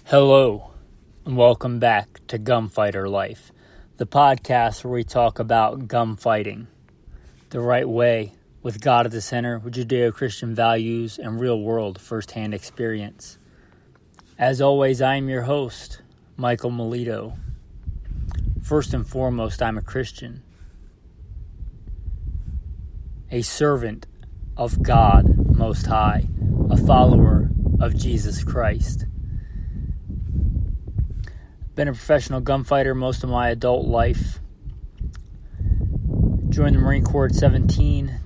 Hello, and welcome back to Gunfighter Life, the podcast where we talk about gunfighting the right way, with God at the center, with Judeo-Christian values and real-world first-hand experience. As always, I am your host, Michael Melito. First and foremost, I'm a Christian, a servant of God Most High, a follower of Jesus Christ. Been a professional gunfighter most of my adult life. Joined the Marine Corps at 17.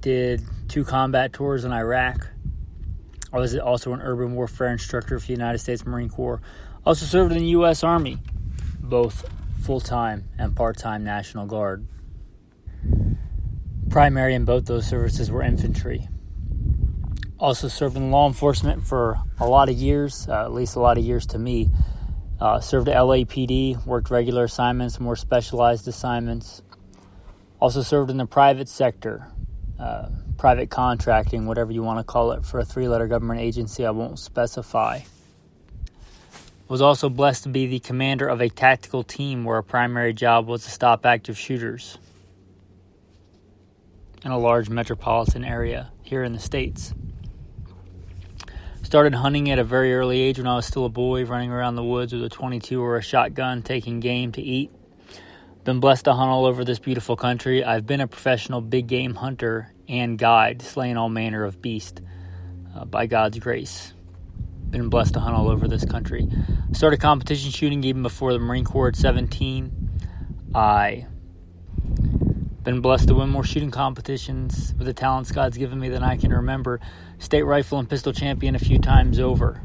Did 2 combat tours in Iraq. I was also an urban warfare instructor for the United States Marine Corps. Also served in the U.S. Army, both full-time and part-time National Guard. Primary in both those services were infantry. Also served in law enforcement for a lot of years, at least a lot of years to me. Served at L.A.P.D, worked regular assignments, more specialized assignments. Also served in the private sector, private contracting, whatever you want to call it, for a 3-letter government agency I won't specify. Was also blessed to be the commander of a tactical team where our primary job was to stop active shooters in a large metropolitan area here in the States. Started hunting at a very early age when I was still a boy, running around the woods with a .22 or a shotgun, taking game to eat. Been blessed to hunt all over this beautiful country. I've been a professional big game hunter and guide, slaying all manner of beast by God's grace. Been blessed to hunt all over this country. Started competition shooting even before the Marine Corps at 17. I been blessed to win more shooting competitions with the talents God's given me than I can remember. State rifle and pistol champion a few times over.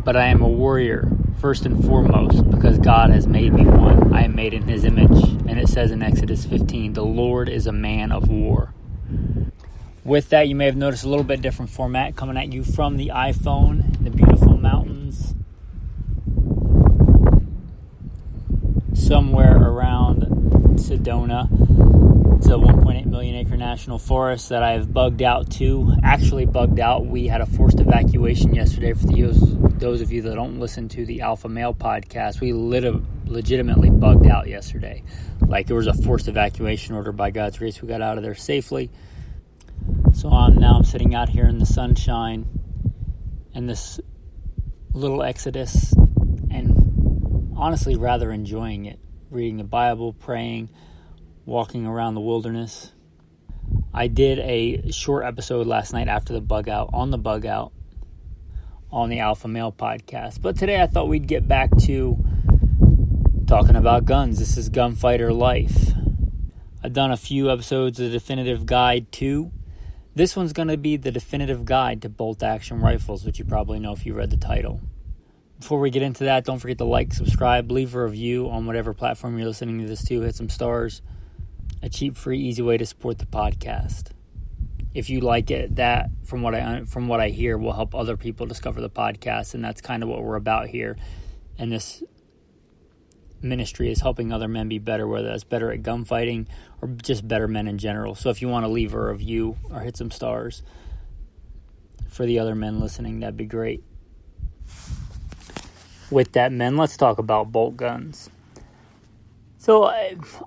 But I am a warrior, first and foremost, because God has made me one. I am made in His image. And it says in Exodus 15, the Lord is a man of war. With that, you may have noticed a little bit different format coming at you from the iPhone, the beautiful mountains, somewhere around Sedona. It's a 1.8 million acre national forest that I've bugged out to. Actually bugged out. We had a forced evacuation yesterday. For those of you that don't listen to the Alpha Male podcast, we legitimately bugged out yesterday. Like, there was a forced evacuation order. By God's grace, we got out of there safely. So I'm sitting out here in the sunshine in this little exodus, and honestly rather enjoying it. Reading the Bible, praying, walking around the wilderness. I did a short episode last night after the bug out on the Alpha Male podcast. But today I thought we'd get back to talking about guns. This is Gunfighter Life. I've done a few episodes of the Definitive Guide to. This one's going to be the definitive guide to bolt-action rifles, which you probably know if you read the title. Before we get into that, don't forget to like, subscribe, leave a review on whatever platform you're listening to this to. Hit some stars. A cheap, free, easy way to support the podcast. If you like it, that, from what I hear, will help other people discover the podcast, and that's kind of what we're about here. And this ministry is helping other men be better, whether that's better at gunfighting or just better men in general. So if you want to leave a review or hit some stars for the other men listening, that'd be great. With that, men, let's talk about bolt guns. So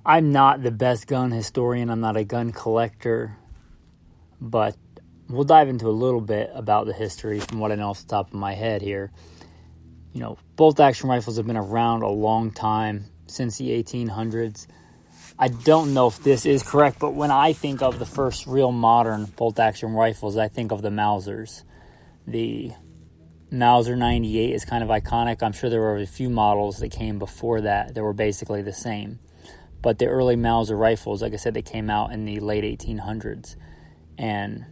I'm not the best gun historian. I'm not a gun collector. But we'll dive into a little bit about the history from what I know off the top of my head here. You know, bolt-action rifles have been around a long time, since the 1800s. I don't know if this is correct, but when I think of the first real modern bolt-action rifles, I think of the Mausers. The Mauser 98 is kind of iconic. I'm sure there were a few models that came before that were basically the same. But the early Mauser rifles, like I said, they came out in the late 1800s. And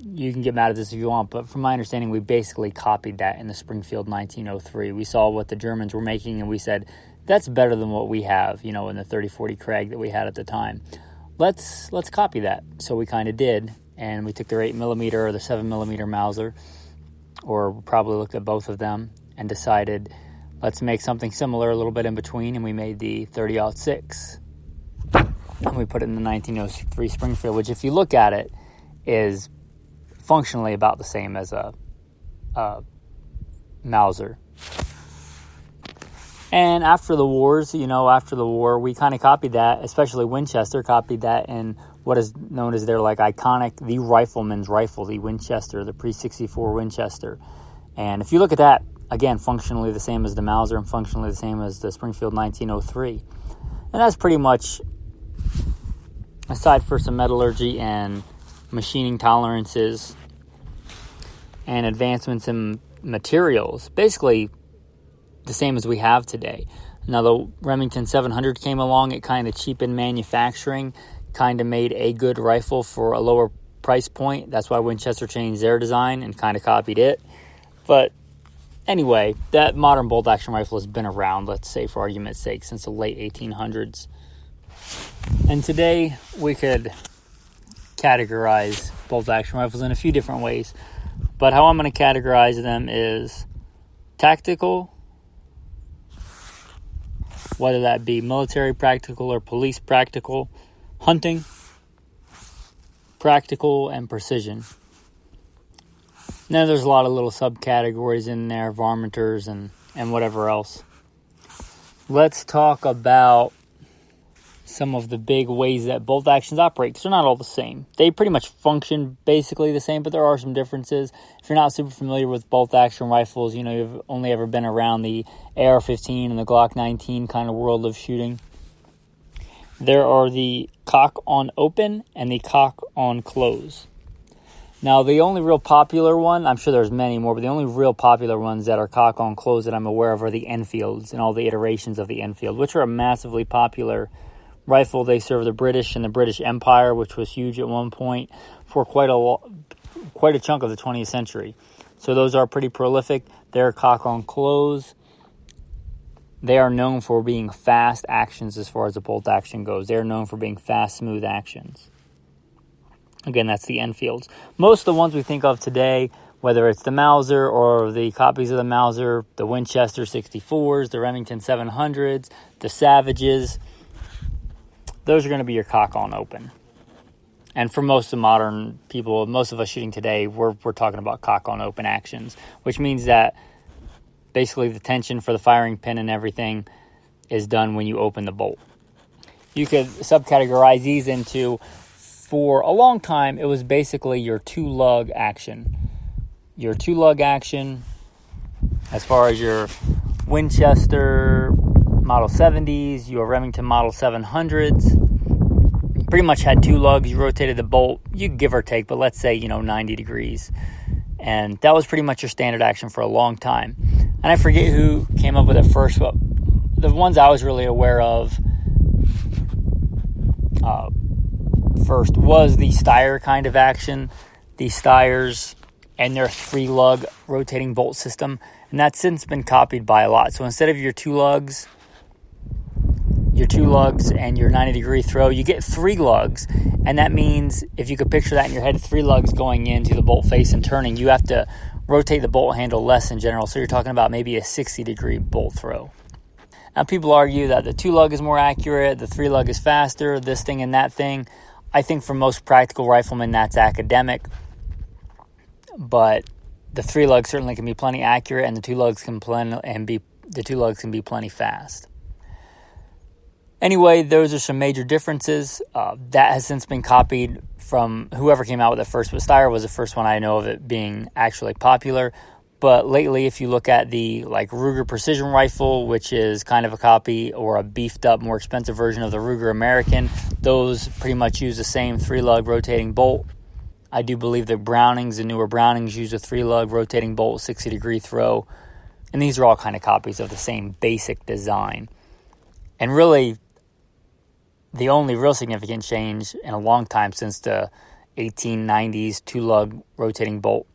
you can get mad at this if you want, but from my understanding, we basically copied that in the Springfield 1903. We saw what the Germans were making, and we said, that's better than what we have, in the 30-40 Krag that we had at the time. Let's copy that. So we kind of did, and we took their 8mm or the 7mm Mauser, or probably looked at both of them and decided, let's make something similar, a little bit in between, and we made the 30-06. And we put it in the 1903 Springfield, which if you look at it, is functionally about the same as a Mauser. And after the war, we kind of copied that, especially Winchester copied that in what is known as their iconic, the rifleman's rifle, the Winchester, the pre-64 Winchester. And if you look at that, again, functionally the same as the Mauser and functionally the same as the Springfield 1903. And that's pretty much, aside for some metallurgy and machining tolerances and advancements in materials, basically the same as we have today. Now, the Remington 700 came along. It kind of cheapened manufacturing, kind of made a good rifle for a lower price point. That's why Winchester changed their design and kind of copied it. But anyway, that modern bolt-action rifle has been around, let's say for argument's sake, since the late 1800s. And today, we could categorize bolt-action rifles in a few different ways. But how I'm going to categorize them is tactical, whether that be military practical or police practical, hunting, practical, and precision. Now there's a lot of little subcategories in there, varminters and whatever else. Let's talk about some of the big ways that bolt actions operate, because they're not all the same. They pretty much function basically the same, but there are some differences. If you're not super familiar with bolt action rifles, you've only ever been around the AR-15 and the Glock 19 kind of world of shooting. There are the cock on open and the cock on close. Now, the only real popular one, I'm sure there's many more, but the only real popular ones that are cock on close that I'm aware of are the Enfields and all the iterations of the Enfield, which are a massively popular rifle. They serve the British and the British Empire, which was huge at one point for quite a chunk of the 20th century. So those are pretty prolific. They're cock on close. They are known for being fast actions as far as the bolt action goes. They're known for being fast, smooth actions. Again, that's the Enfields. Most of the ones we think of today, whether it's the Mauser or the copies of the Mauser, the Winchester 64s, the Remington 700s, the Savages, those are going to be your cock on open. And for most of modern people, most of us shooting today, we're talking about cock on open actions, which means that basically the tension for the firing pin and everything is done when you open the bolt. You could subcategorize these into, for a long time, it was basically your two-lug action. Your two-lug action, as far as your Winchester Model 70s, your Remington Model 700s, pretty much had two lugs. You rotated the bolt, you give or take, but let's say, 90 degrees. And that was pretty much your standard action for a long time. And I forget who came up with it first, but the ones I was really aware of first was the Steyr kind of action. The Steyrs and their three-lug rotating bolt system. And that's since been copied by a lot. So instead of your two lugs and your 90-degree throw, you get three lugs. And that means, if you could picture that in your head, three lugs going into the bolt face and turning, you have to rotate the bolt handle less in general. So you're talking about maybe a 60-degree bolt throw. Now, people argue that the two-lug is more accurate, the three-lug is faster, this thing and that thing. I think for most practical riflemen, that's academic. But the three-lug certainly can be plenty accurate, and the two-lugs can be plenty fast. Anyway, those are some major differences. That has since been copied from whoever came out with it first, but Steyr was the first one I know of it being actually popular. But lately, if you look at the Ruger Precision Rifle, which is kind of a copy or a beefed up, more expensive version of the Ruger American, those pretty much use the same three-lug rotating bolt. I do believe the newer Brownings use a three-lug rotating bolt, 60-degree throw. And these are all kind of copies of the same basic design. And really, the only real significant change in a long time since the 1890s two-lug rotating bolt.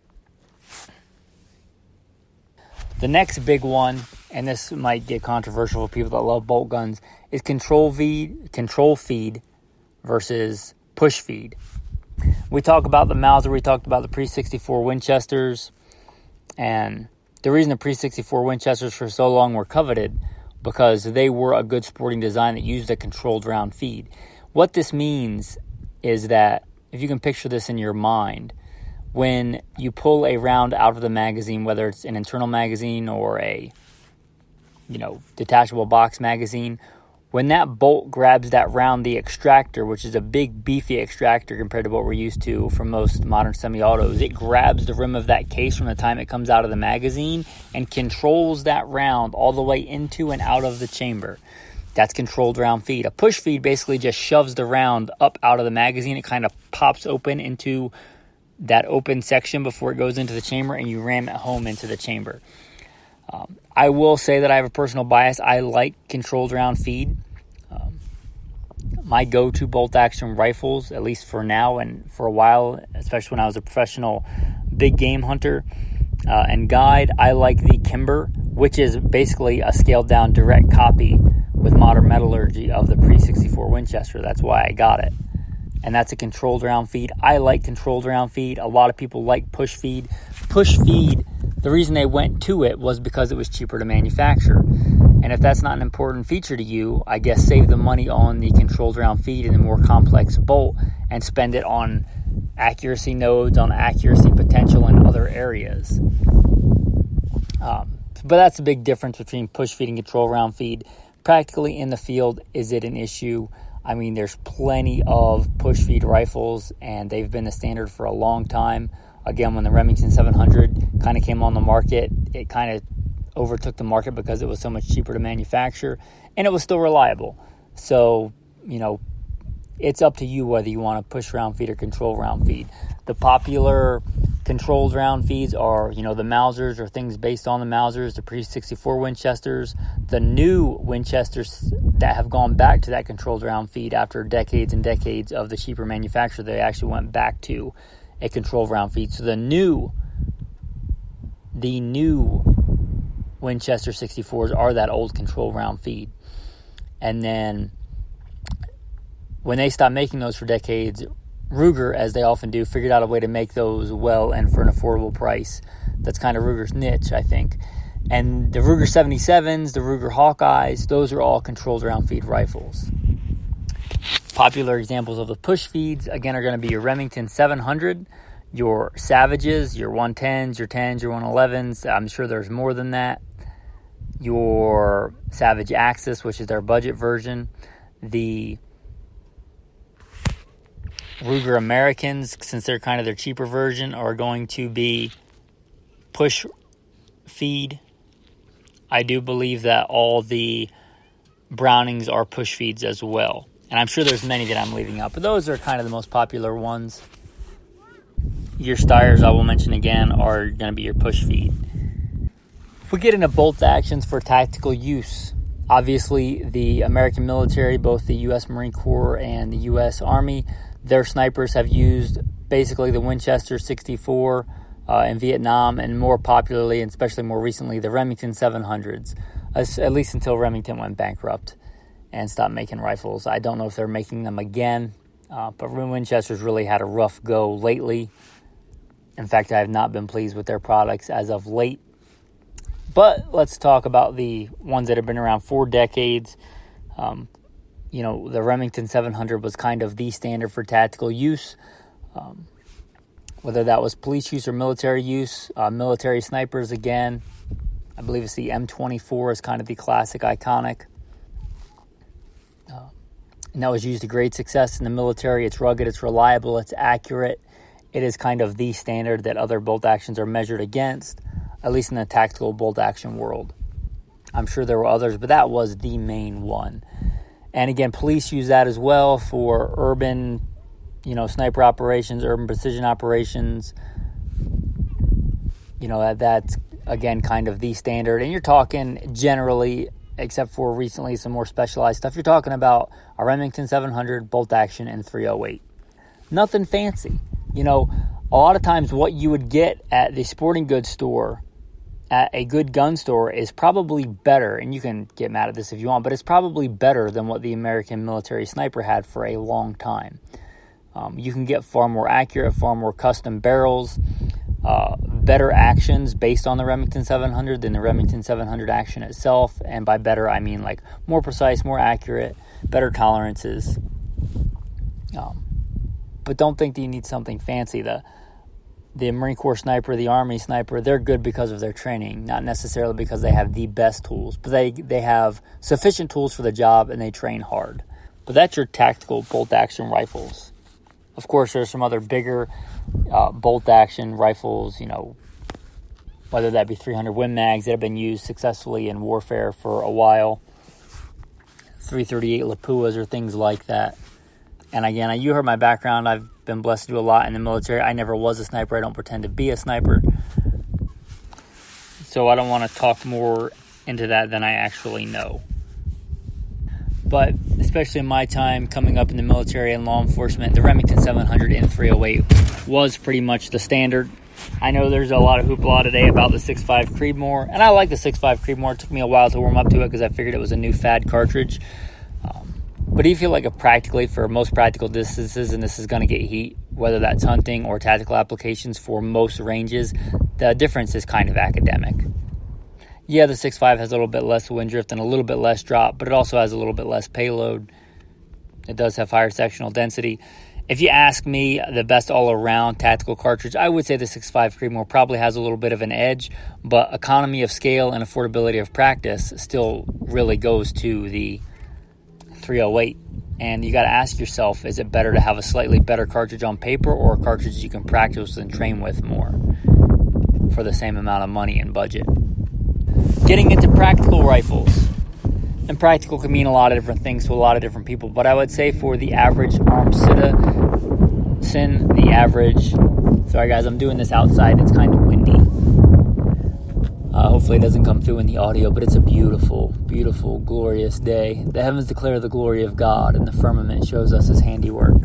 The next big one, and this might get controversial for people that love bolt guns, is control feed versus push feed. We talk about the Mauser, we talked about the pre-64 Winchesters, and the reason the pre-64 Winchesters for so long were coveted because they were a good sporting design that used a controlled round feed. What this means is that, if you can picture this in your mind, when you pull a round out of the magazine, whether it's an internal magazine or a, detachable box magazine, when that bolt grabs that round, the extractor, which is a big, beefy extractor compared to what we're used to from most modern semi-autos, it grabs the rim of that case from the time it comes out of the magazine and controls that round all the way into and out of the chamber. That's controlled round feed. A push feed basically just shoves the round up out of the magazine. It kind of pops open into that open section before it goes into the chamber, and you ram it home into the chamber. I will say that I have a personal bias. I like controlled round feed. My go-to bolt-action rifles, at least for now and for a while, especially when I was a professional big game hunter and guide, I like the Kimber, which is basically a scaled-down direct copy with modern metallurgy of the pre-64 Winchester. That's why I got it. And that's a controlled round feed. I like controlled round feed. A lot of people like push feed. Push feed, the reason they went to it was because it was cheaper to manufacture. And if that's not an important feature to you, I guess save the money on the controlled round feed and the more complex bolt and spend it on accuracy nodes, on accuracy potential in other areas. But that's the big difference between push feed and control round feed. Practically in the field, is it an issue? I mean, there's plenty of push feed rifles, and they've been the standard for a long time. Again, when the Remington 700 kind of came on the market, it kind of overtook the market because it was so much cheaper to manufacture, and it was still reliable. So, it's up to you whether you want to push round feed or control round feed. The popular controlled round feeds are, the Mausers or things based on the Mausers, the pre-64 Winchesters, the new Winchesters that have gone back to that controlled round feed after decades and decades of the cheaper manufacturer. They actually went back to a controlled round feed. So the new Winchester 64s are that old controlled round feed. And then when they stopped making those for decades, Ruger, as they often do, figured out a way to make those well and for an affordable price. That's kind of Ruger's niche, I think. And the Ruger 77s, the Ruger Hawkeyes, those are all controlled round feed rifles. Popular examples of the push feeds, again, are going to be your Remington 700, your Savages, your 110s, your 10s, your 111s. I'm sure there's more than that. Your Savage Axis, which is their budget version. The Ruger Americans, since they're kind of their cheaper version, are going to be push feed. I do believe that all the Brownings are push feeds as well. And I'm sure there's many that I'm leaving out, but those are kind of the most popular ones. Your Steyrs, I will mention again, are going to be your push feed. If we get into bolt actions for tactical use, obviously the American military, both the U.S. Marine Corps and the U.S. Army, their snipers have used basically the Winchester 64 in Vietnam, and more popularly, and especially more recently, the Remington 700s, at least until Remington went bankrupt and stopped making rifles. I don't know if they're making them again, but Winchester's really had a rough go lately. In fact, I have not been pleased with their products as of late. But let's talk about the ones that have been around for decades. The Remington 700 was kind of the standard for tactical use, whether that was police use or military use. Military snipers, again, I believe it's the M24 is kind of the classic, iconic. And that was used to great success in the military. It's rugged, it's reliable, it's accurate. It is kind of the standard that other bolt actions are measured against, at least in the tactical bolt action world. I'm sure there were others, but that was the main one. And again, police use that as well for urban, sniper operations, urban precision operations. That's, again, kind of the standard. And you're talking generally, except for recently some more specialized stuff, you're talking about a Remington 700, bolt action, and 308. Nothing fancy. A lot of times what you would get at the sporting goods store, at a good gun store, is probably better, and you can get mad at this if you want, but it's probably better than what the American military sniper had for a long time. You can get far more accurate, far more custom barrels, better actions based on the Remington 700 than the Remington 700 action itself. And by better, I mean like more precise, more accurate, better tolerances. But don't think that you need something fancy. The the Marine Corps sniper, the Army sniper, they're good because of their training, not necessarily because they have the best tools, but they have sufficient tools for the job and they train hard. But that's your tactical bolt-action rifles. Of course, there's some other bigger bolt-action rifles, whether that be 300 Win Mags that have been used successfully in warfare for a while, 338 Lapuas or things like that. And again, you heard my background. I've been blessed to do a lot in the military. I never was a sniper. I don't pretend to be a sniper. So I don't want to talk more into that than I actually know. But especially in my time coming up in the military and law enforcement, the Remington 700 N.R.A. was pretty much the standard. I know there's a lot of hoopla today about the 6.5 Creedmoor, and I like the 6.5 Creedmoor. It took me a while to warm up to it because I figured it was a new fad cartridge. But do you feel like practically for most practical distances, and this is going to get heat, whether that's hunting or tactical applications for most ranges, the difference is kind of academic. Yeah, the 6.5 has a little bit less wind drift and a little bit less drop, but it also has a little bit less payload. It does have higher sectional density. If you ask me, the best all-around tactical cartridge, I would say the 6.5 Creedmoor probably has a little bit of an edge, but economy of scale and affordability of practice still really goes to the 308. And you got to ask yourself, is it better to have a slightly better cartridge on paper or a cartridge you can practice and train with more for the same amount of money and budget? Getting into practical rifles. And practical can mean a lot of different things to a lot of different people, but I would say for the average armed citizen, sorry guys, I'm doing this outside, it's kind of windy. Hopefully it doesn't come through in the audio, but it's a beautiful, beautiful, glorious day. The heavens declare the glory of God, and the firmament shows us his handiwork.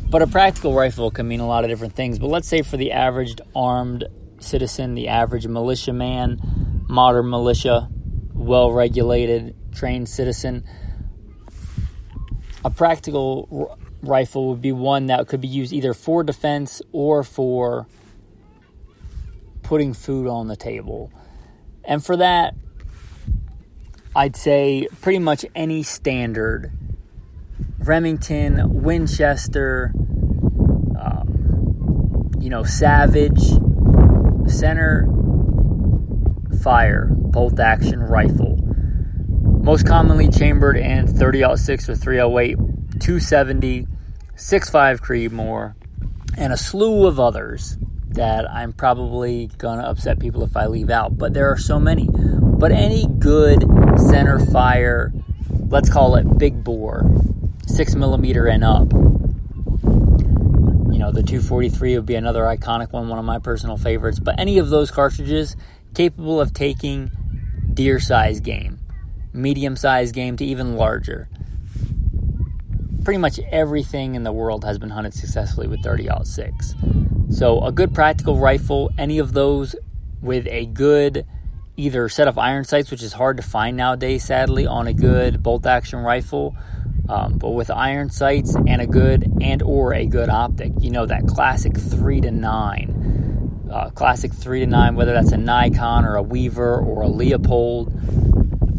But a practical rifle can mean a lot of different things. But let's say for the average armed citizen, the average militiaman, modern militia, well-regulated, trained citizen, a practical rifle would be one that could be used either for defense or for putting food on the table. And for that, I'd say pretty much any standard Remington, Winchester, Savage, center fire bolt-action rifle. Most commonly chambered in 30-06 or 308, 270, 6.5 Creedmoor, and a slew of others that I'm probably going to upset people if I leave out. But there are so many. But any good center fire, let's call it big bore, 6mm and up. The 243 would be another iconic one of my personal favorites. But any of those cartridges capable of taking deer-size game, medium-size game to even larger. Pretty much everything in the world has been hunted successfully with 30-06. So a good practical rifle, any of those with a good either set of iron sights, which is hard to find nowadays, sadly, on a good bolt-action rifle, but with iron sights and a good optic. That classic 3-9, whether that's a Nikon or a Weaver or a Leopold,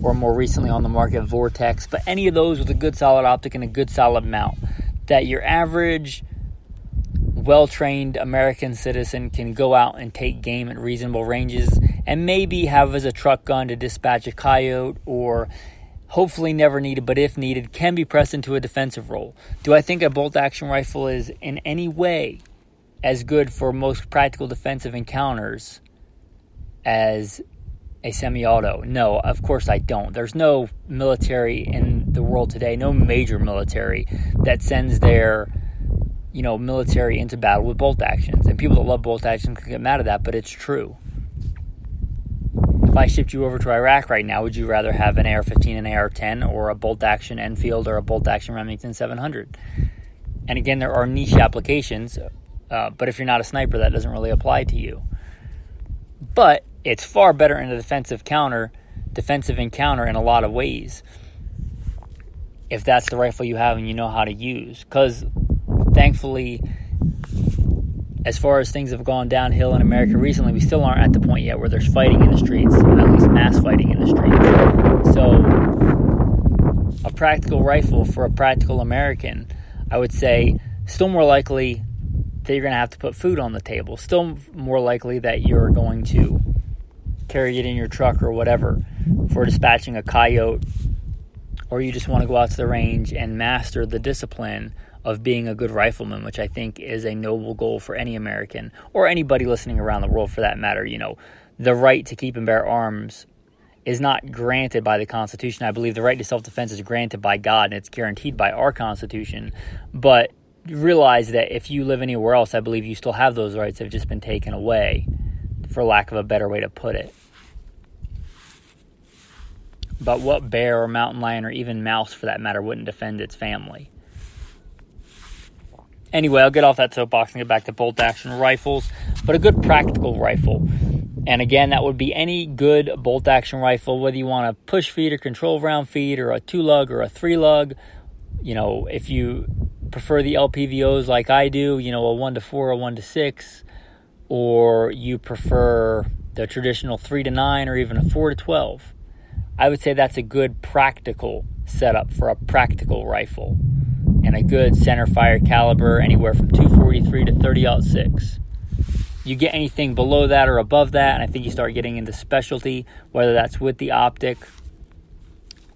or more recently on the market, Vortex. But any of those with a good solid optic and a good solid mount that your average well-trained American citizen can go out and take game at reasonable ranges and maybe have as a truck gun to dispatch a coyote, or hopefully never needed, but if needed, can be pressed into a defensive role. Do I think a bolt-action rifle is in any way as good for most practical defensive encounters as a semi-auto? No, of course I don't. There's no military in the world today, no major military that sends their military into battle with bolt actions. And people that love bolt actions can get mad at that, but it's true. If I shipped you over to Iraq right now, would you rather have an AR-15, an AR-10, or a bolt-action Enfield or a bolt-action Remington 700? And again, there are niche applications, but if you're not a sniper, that doesn't really apply to you. But it's far better in a defensive encounter in a lot of ways, if that's the rifle you have and you know how to use. Because thankfully, as far as things have gone downhill in America recently, we still aren't at the point yet where there's fighting in the streets, at least mass fighting in the streets. So a practical rifle for a practical American, I would say, still more likely that you're going to have to put food on the table. Still more likely that you're going to carry it in your truck or whatever for dispatching a coyote, or you just want to go out to the range and master the discipline of being a good rifleman, which I think is a noble goal for any American or anybody listening around the world for that matter. The right to keep and bear arms is not granted by the Constitution. I believe the right to self-defense is granted by God, and it's guaranteed by our Constitution. But realize that if you live anywhere else, I believe you still have those rights. Have just been taken away, for lack of a better way to put it. But what bear or mountain lion or even mouse, for that matter, wouldn't defend its family? Anyway, I'll get off that soapbox and get back to bolt-action rifles. But a good practical rifle. And again, that would be any good bolt-action rifle, whether you want a push feed or control round feed or a 2-lug or a 3-lug. If you prefer the LPVOs like I do, a 1-4, a 1-6, or you prefer the traditional 3-9 or even a 4-12. I would say that's a good practical setup for a practical rifle, and a good center fire caliber anywhere from 243 to 30-06. You get anything below that or above that, and I think you start getting into specialty, whether that's with the optic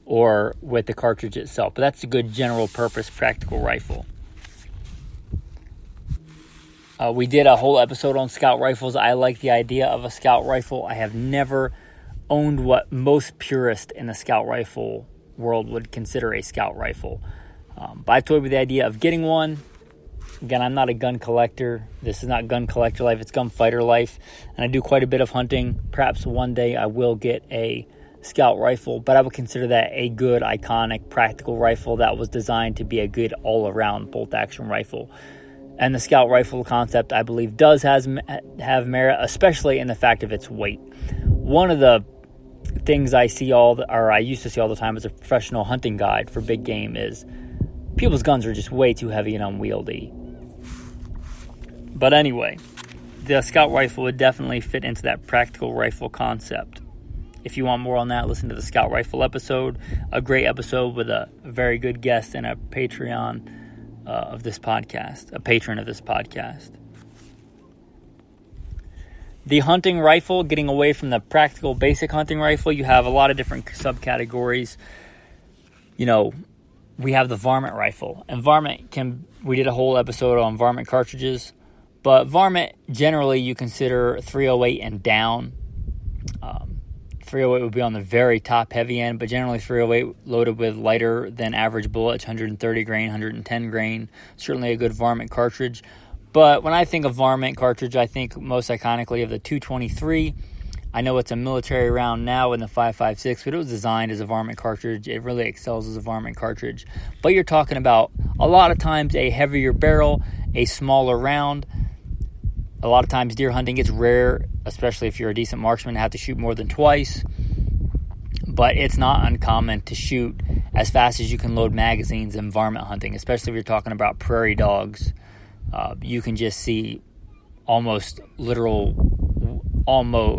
or with the cartridge itself. But that's a good general purpose practical rifle. We did a whole episode on scout rifles. I like the idea of a scout rifle. I have never owned what most purists in the scout rifle world would consider a scout rifle. But I toyed with the idea of getting one. Again, I'm not a gun collector. This is not gun collector life. It's gunfighter life. And I do quite a bit of hunting. Perhaps one day I will get a scout rifle, but I would consider that a good, iconic, practical rifle that was designed to be a good all-around bolt-action rifle. And the scout rifle concept, I believe, does have merit, especially in the fact of its weight. One of the things I used to see all the time as a professional hunting guide for big game is people's guns are just way too heavy and unwieldy. But anyway, the scout rifle would definitely fit into that practical rifle concept. If you want more on that, listen to the scout rifle episode, a great episode with a very good guest and a Patreon of this podcast, a patron of this podcast. The hunting rifle, getting away from the practical basic hunting rifle, you have a lot of different subcategories. We have the varmint rifle, and we did a whole episode on varmint cartridges, but varmint generally you consider 308 and down. 308 would be on the very top heavy end, but generally 308 loaded with lighter than average bullets, 130 grain, 110 grain. Certainly a good varmint cartridge. But when I think of varmint cartridge, I think most iconically of the 223. I know it's a military round now in the 5.56, but it was designed as a varmint cartridge. It really excels as a varmint cartridge. But you're talking about a lot of times a heavier barrel, a smaller round. A lot of times deer hunting gets rare, especially if you're a decent marksman, to have to shoot more than twice. But it's not uncommon to shoot as fast as you can load magazines in varmint hunting, especially if you're talking about prairie dogs. You can just see almost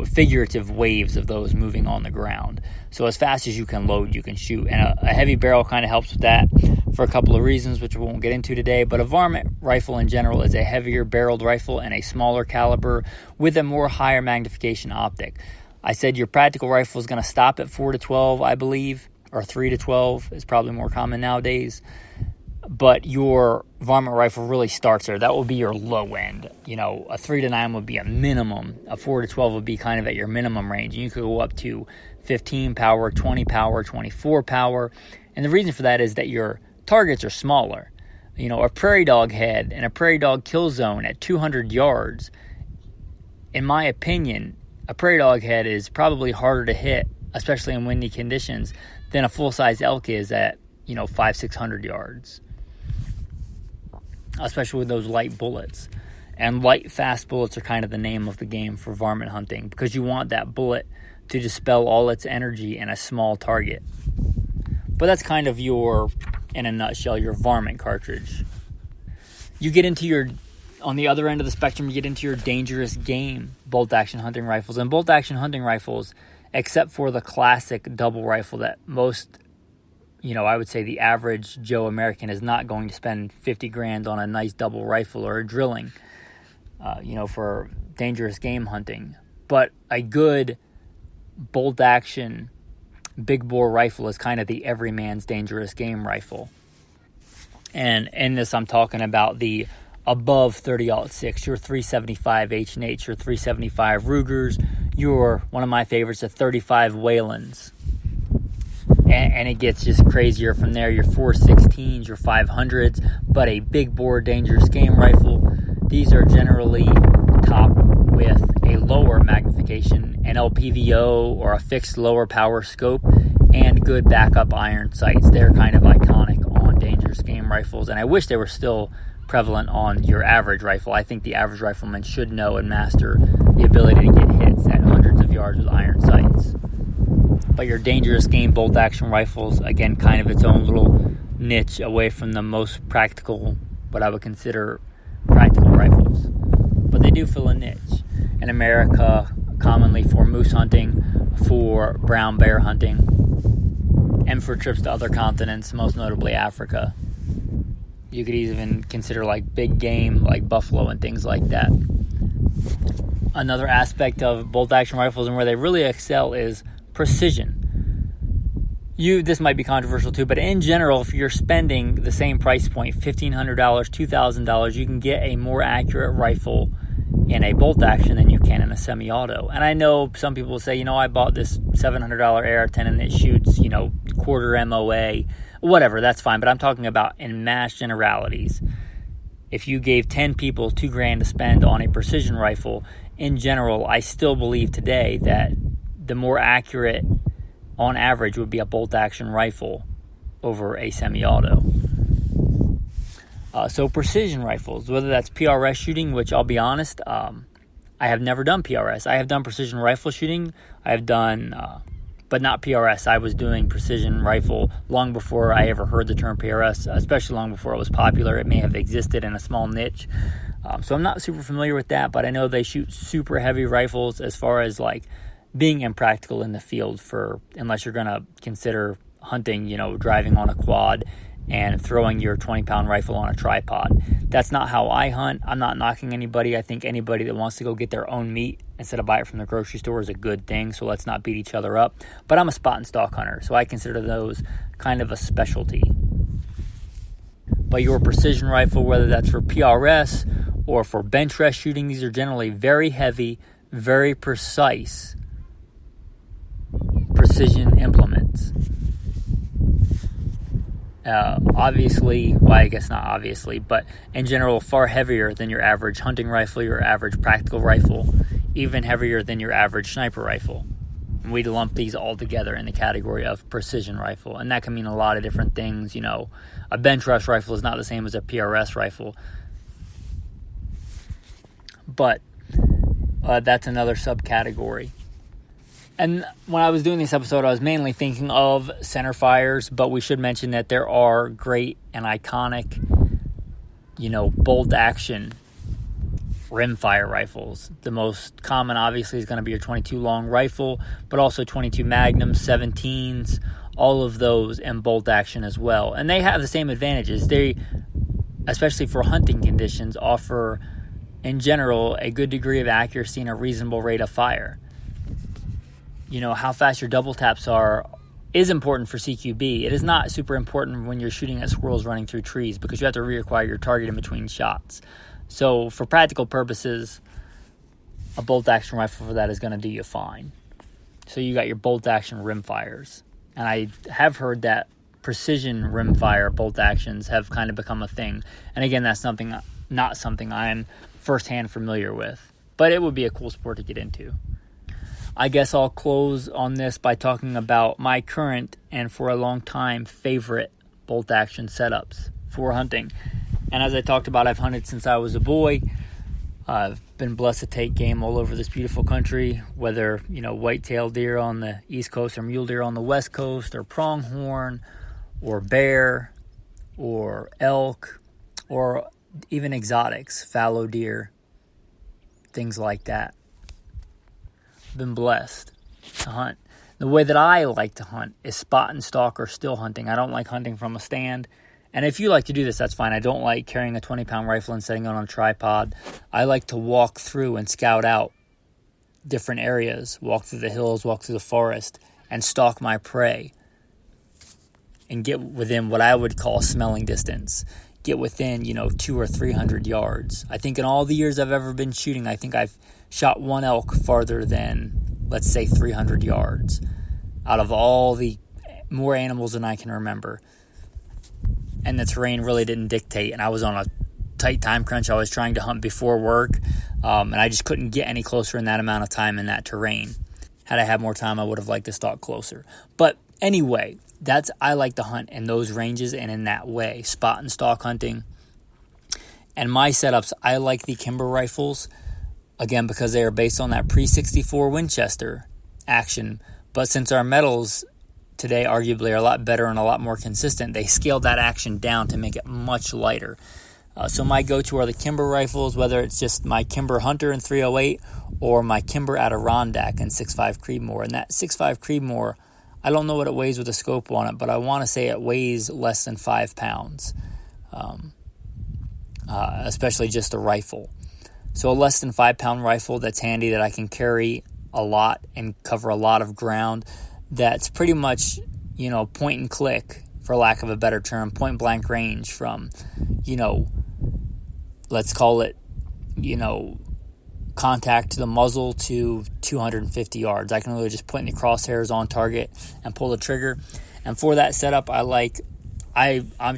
figurative waves of those moving on the ground. So as fast as you can load, you can shoot. And a heavy barrel kind of helps with that for a couple of reasons, which we won't get into today. But a varmint rifle in general is a heavier barreled rifle and a smaller caliber with a more higher magnification optic. I said your practical rifle is going to stop at 4-12, I believe, or 3-12 is probably more common nowadays. But your varmint rifle really starts there. That would be your low end. A 3-9 would be a minimum. A 4-12 would be kind of at your minimum range. And you could go up to 15 power, 20 power, 24 power. And the reason for that is that your targets are smaller. A prairie dog head and a prairie dog kill zone at 200 yards, in my opinion, a prairie dog head is probably harder to hit, especially in windy conditions, than a full-size elk is at, 500-600 yards. Especially with those light bullets. And light, fast bullets are kind of the name of the game for varmint hunting, because you want that bullet to dispel all its energy in a small target. But that's kind of in a nutshell, your varmint cartridge. You get into on the other end of the spectrum, you get into your dangerous game bolt-action hunting rifles. And bolt-action hunting rifles, except for the classic double rifle that most, I would say the average Joe American is not going to spend $50,000 on a nice double rifle or a drilling. for dangerous game hunting. But a good bolt action big bore rifle is kind of the everyman's dangerous game rifle. And in this, I'm talking about the above 30-06, your 375 H&H, your 375 Rugers, your, one of my favorites, the 35 Whalens. And it gets just crazier from there, your 416s, your 500s, but a big bore dangerous game rifle. These are generally topped with a lower magnification, an LPVO or a fixed lower power scope, and good backup iron sights. They're kind of iconic on dangerous game rifles, and I wish they were still prevalent on your average rifle. I think the average rifleman should know and master the ability to get hits at hundreds of yards with iron sights. But your dangerous game bolt action rifles, again, kind of its own little niche away from the most practical, what I would consider practical rifles. But they do fill a niche. In America, commonly for moose hunting, for brown bear hunting, and for trips to other continents, most notably Africa. You could even consider like big game, like buffalo and things like that. Another aspect of bolt action rifles and where they really excel is precision. This might be controversial too, but in general, if you're spending the same price point, $1,500, $2,000, you can get a more accurate rifle in a bolt action than you can in a semi-auto. And I know some people will say, I bought this $700 AR-10 and it shoots, quarter MOA, whatever, that's fine. But I'm talking about in mass generalities. If you gave 10 people $2,000 to spend on a precision rifle, in general, I still believe today that the more accurate on average would be a bolt action rifle over a semi-auto. So precision rifles, whether that's PRS shooting, which I'll be honest, I have never done PRS. I have done precision rifle shooting. I have done, but not PRS. I was doing precision rifle long before I ever heard the term PRS, especially long before it was popular. It may have existed in a small niche. So I'm not super familiar with that, but I know they shoot super heavy rifles as far as like being impractical in the field unless you're going to consider hunting, driving on a quad and throwing your 20-pound rifle on a tripod. That's not how I hunt. I'm not knocking anybody. I think anybody that wants to go get their own meat instead of buy it from the grocery store is a good thing, so let's not beat each other up. But I'm a spot and stalk hunter, so I consider those kind of a specialty. But your precision rifle, whether that's for PRS or for bench rest shooting, these are generally very heavy, very precise precision implements. I guess not obviously, but in general, far heavier than your average hunting rifle, your average practical rifle, even heavier than your average sniper rifle. And we'd lump these all together in the category of precision rifle. And that can mean a lot of different things. A bench rest rifle is not the same as a PRS rifle. But that's another subcategory. And when I was doing this episode, I was mainly thinking of center fires, but we should mention that there are great and iconic, bolt action rimfire rifles. The most common, obviously, is going to be your 22 long rifle, but also 22 Magnums, 17s, all of those in bolt action as well. And they have the same advantages. They, especially for hunting conditions, offer, in general, a good degree of accuracy and a reasonable rate of fire. How fast your double taps is important for CQB. It is not super important when you're shooting at squirrels running through trees because you have to reacquire your target in between shots. So for practical purposes, a bolt action rifle for that is going to do you fine. So you got your bolt action rimfires. And I have heard that precision rimfire bolt actions have kind of become a thing. And again, that's not something I'm firsthand familiar with. But it would be a cool sport to get into. I guess I'll close on this by talking about my current and for a long time favorite bolt action setups for hunting. And as I talked about, I've hunted since I was a boy. I've been blessed to take game all over this beautiful country, whether, white-tailed deer on the East Coast or mule deer on the West Coast or pronghorn or bear or elk or even exotics, fallow deer, things like that. Been blessed to hunt. The way that I like to hunt is spot and stalk or still hunting. I don't like hunting from a stand, And if you like to do this, that's fine. I don't like carrying a 20-pound rifle and setting it on a tripod. I like to walk through and scout out different areas, walk through the hills, walk through the forest, and stalk my prey and get within what I would call smelling distance. Get within, 200 or 300 yards. I think in all the years I've ever been shooting, I think I've shot one elk farther than, let's say, 300 yards out of all the more animals than I can remember. And the terrain really didn't dictate, and I was on a tight time crunch. I was trying to hunt before work, and I just couldn't get any closer in that amount of time in that terrain. Had I had more time, I would have liked to stalk closer. But anyway, I like to hunt in those ranges and in that way, spot and stalk hunting. And my setups, I like the Kimber rifles, again, because they are based on that pre-64 Winchester action. But since our metals today arguably are a lot better and a lot more consistent, they scaled that action down to make it much lighter. So my go-to are the Kimber rifles, whether it's just my Kimber Hunter in .308 or my Kimber Adirondack in 6.5 Creedmoor. And that 6.5 Creedmoor, I don't know what it weighs with a scope on it, but I want to say it weighs less than 5 pounds, especially just a rifle. So a less than 5-pound rifle that's handy, that I can carry a lot and cover a lot of ground, that's pretty much, point and click, for lack of a better term, point blank range from, let's call it, contact to the muzzle to 250 yards. I can really just point the crosshairs on target and pull the trigger. And for that setup, I'm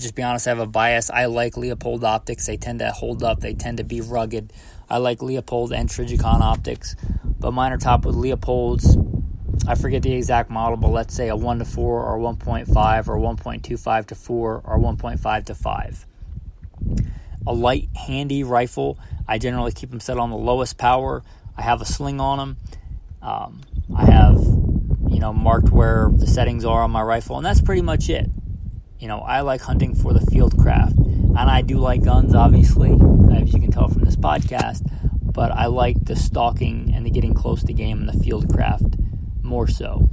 just be honest, I have a bias. I like Leupold optics. They tend to hold up. They tend to be rugged. I like Leupold and Trijicon optics, but mine are topped with Leopolds. I forget the exact model, but let's say a 1:4 or 1.5 or 1.25 to 4 or 1.5 to 5. A light, handy rifle. I generally keep them set on the lowest power. I have a sling on them. I have, marked where the settings are on my rifle, and that's pretty much it. I like hunting for the field craft, and I do like guns, obviously, as you can tell from this podcast, but I like the stalking and the getting close to game and the field craft more so.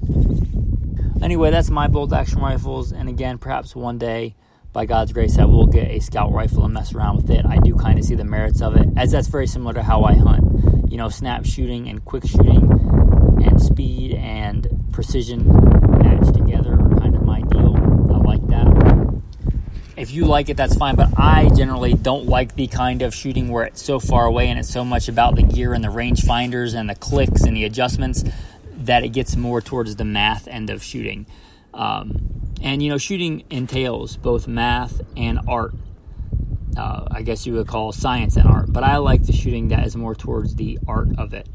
Anyway, that's my bolt action rifles, and again, perhaps one day, by God's grace, I will get a scout rifle and mess around with it. I do kind of see the merits of it, as that's very similar to how I hunt. Snap shooting and quick shooting and speed and precision matched together are kind of my deal. I like that. If you like it, that's fine, but I generally don't like the kind of shooting where it's so far away and it's so much about the gear and the rangefinders and the clicks and the adjustments that it gets more towards the math end of shooting. And shooting entails both math and art. I guess you would call science and art. But I like the shooting that is more towards the art of it.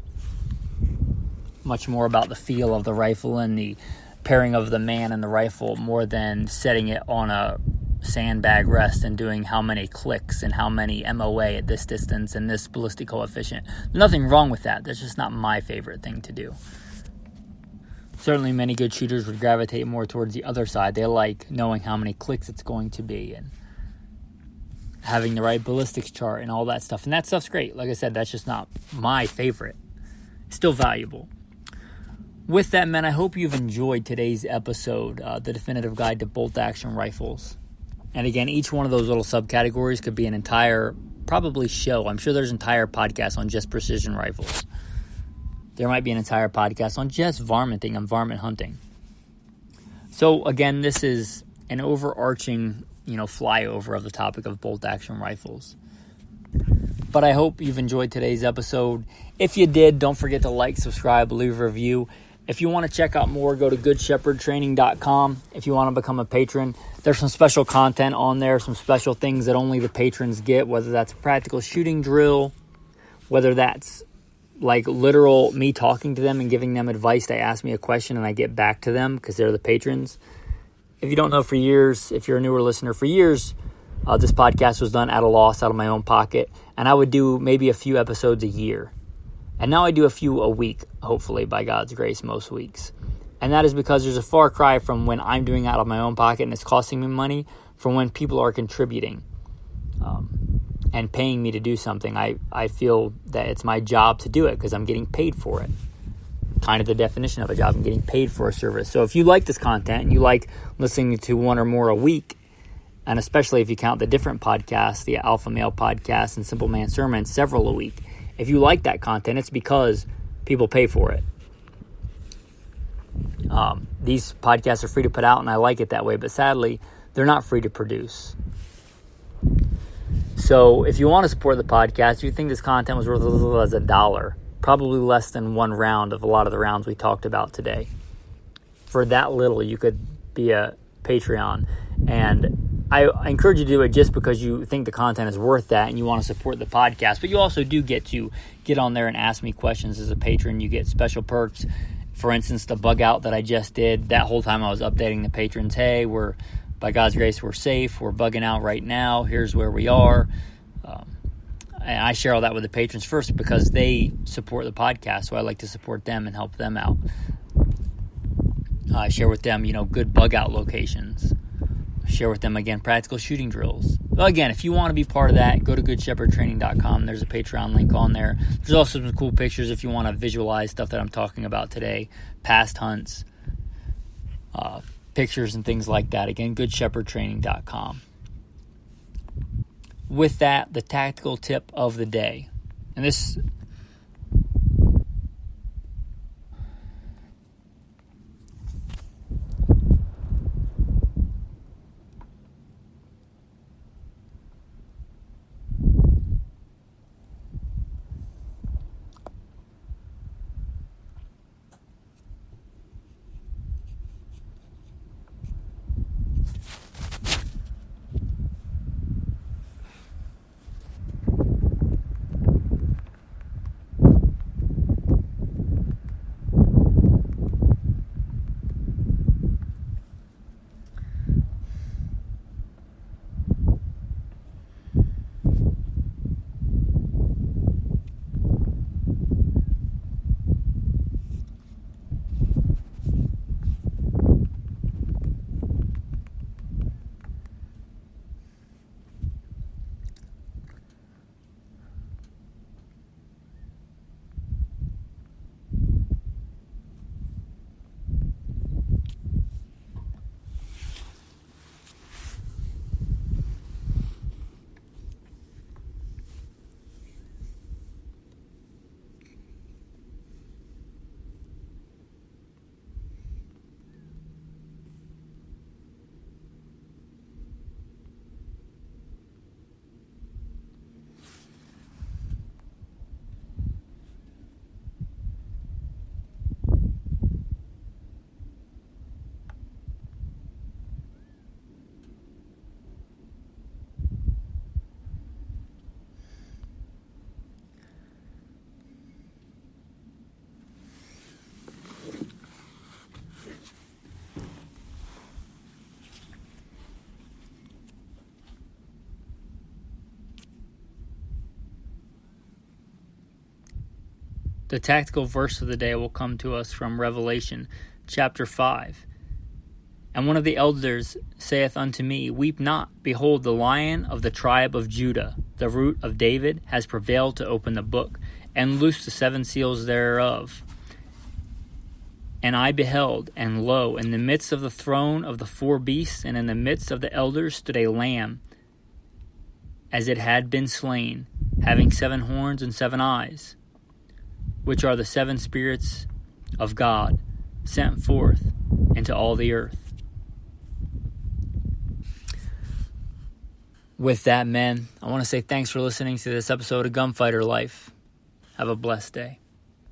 Much more about the feel of the rifle and the pairing of the man and the rifle, more than setting it on a sandbag rest and doing how many clicks and how many MOA at this distance and this ballistic coefficient. Nothing wrong with that. That's just not my favorite thing to do. Certainly many good shooters would gravitate more towards the other side. They like knowing how many clicks it's going to be and having the right ballistics chart and all that stuff. And that stuff's great. Like I said, that's just not my favorite. Still valuable. With that, man, I hope you've enjoyed today's episode, the definitive guide to bolt action rifles. And again, each one of those little subcategories could be an entire, probably show. I'm sure there's entire podcasts on just precision rifles. There might be an entire podcast on just varminting and varmint hunting. So again, this is an overarching, flyover of the topic of bolt action rifles. But I hope you've enjoyed today's episode. If you did, don't forget to like, subscribe, leave a review. If you want to check out more, go to goodshepherdtraining.com. If you want to become a patron, there's some special content on there, some special things that only the patrons get, whether that's a practical shooting drill, whether that's like literal me talking to them and giving them advice. They ask me a question and I get back to them because they're the patrons. If you don't know, for years, if you're a newer listener, for years, this podcast was done at a loss, out of my own pocket, and I would do maybe a few episodes a year. And now I do a few a week, hopefully, by God's grace, most weeks. And that is because there's a far cry from when I'm doing it out of my own pocket and it's costing me money, from when people are contributing and paying me to do something. I feel that it's my job to do it because I'm getting paid for it. Kind of the definition of a job. I'm getting paid for a service. So if you like this content and you like listening to one or more a week, and especially if you count the different podcasts, the Alpha Male podcast and Simple Man Sermons, several a week. If you like that content, it's because people pay for it. These podcasts are free to put out, and I like it that way, but sadly, they're not free to produce. So if you want to support the podcast, if you think this content was worth as little as $1, probably less than one round of a lot of the rounds we talked about today. For that little, you could be a Patreon. And I encourage you to do it just because you think the content is worth that and you want to support the podcast. But you also do get to get on there and ask me questions as a patron. You get special perks. For instance, the bug out that I just did, that whole time I was updating the patrons, hey, by God's grace, we're safe. We're bugging out right now. Here's where we are. And I share all that with the patrons first because they support the podcast, so I like to support them and help them out. I share with them, good bug out locations. Share with them, again, practical shooting drills. Well, again, if you want to be part of that, go to goodshepherdtraining.com. There's a Patreon link on there. There's also some cool pictures if you want to visualize stuff that I'm talking about today, past hunts, pictures and things like that. Again, goodshepherdtraining.com. With that, the tactical tip of the day. And this... The tactical verse of the day will come to us from Revelation chapter 5. And one of the elders saith unto me, Weep not, behold, the Lion of the tribe of Judah, the root of David, has prevailed to open the book, and loose the 7 seals thereof. And I beheld, and lo, in the midst of the throne of the 4 beasts, and in the midst of the elders stood a lamb, as it had been slain, having 7 horns and 7 eyes, which are the 7 spirits of God, sent forth into all the earth. With that, men, I want to say thanks for listening to this episode of Gunfighter Life. Have a blessed day.